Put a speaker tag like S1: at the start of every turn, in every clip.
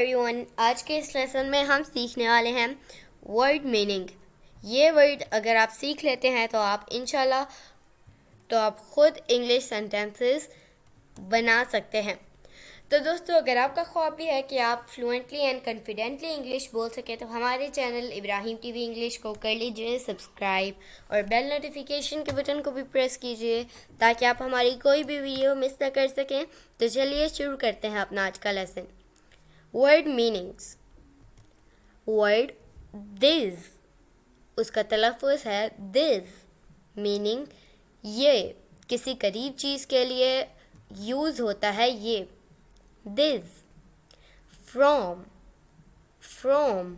S1: Everyone, आज के इस लेसन में हम सीखने वाले हैं वर्ड मीनिंग। ये वर्ड अगर आप सीख लेते हैं तो आप इंशाल्लाह खुद इंग्लिश सेंटेंसेस बना सकते हैं। तो दोस्तों, अगर आपका ख्वाब भी है कि आप फ्लुएंटली एंड कॉन्फिडेंटली इंग्लिश बोल सकें तो हमारे चैनल इब्राहिम टीवी इंग्लिश को कर लीजिए सब्सक्राइब और बेल नोटिफिकेशन के बटन को भी प्रेस कीजिए ताकि आप हमारी कोई भी वीडियो मिस ना कर सकें। तो चलिए शुरू करते हैं अपना आज का lesson. Word meanings. Word this, उसका तलफ़ुज़ है दिस, मीनिंग ये, किसी करीब चीज़ के लिए यूज़ होता है ये। दिस। फ्रॉम, फ्रॉम,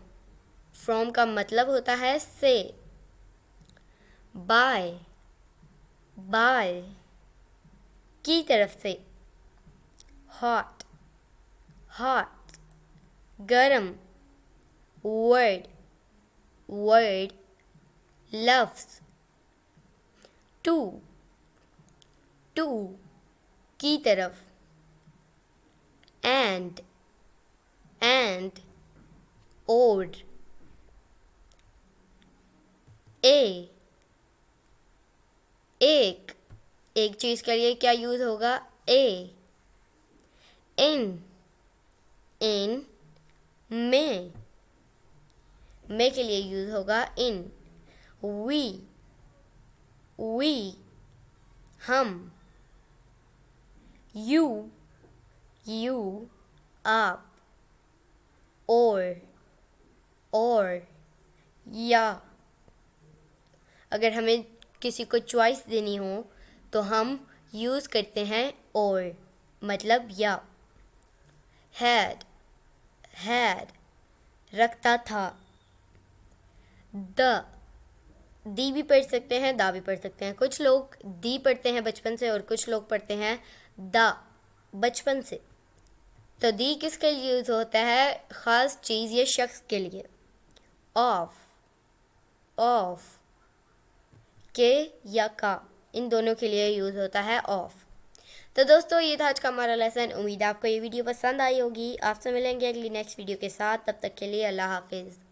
S1: फ्रॉम का मतलब होता है से। बाय, बाय, की तरफ से। हॉट, हॉट, गरम। वर्ड, वर्ड, लफ्ज़। टू, टू, की तरफ। एंड, एंड, और। ए, एक, एक चीज़ के लिए क्या यूज़ होगा? ए। इन, इन, में, में के लिए यूज़ होगा इन। वी, हम। यू, आप। और, या। अगर हमें किसी को चॉइस देनी हो तो हम यूज़ करते हैं और, मतलब या। हैड, हैड, रखता था। दी भी पढ़ सकते हैं, दा भी पढ़ सकते हैं। कुछ लोग दी पढ़ते हैं बचपन से और कुछ लोग पढ़ते हैं दा बचपन से। तो दी किसके लिए यूज़ होता है? ख़ास चीज़ या शख्स के लिए। ऑफ, ऑफ, के या का, इन दोनों के लिए यूज़ होता है ऑफ। तो दोस्तों, ये था आज का हमारा लेसन। उम्मीद है आपको ये वीडियो पसंद आई होगी। आपसे मिलेंगे अगली नेक्स्ट वीडियो के साथ। तब तक के लिए अल्लाह हाफिज़।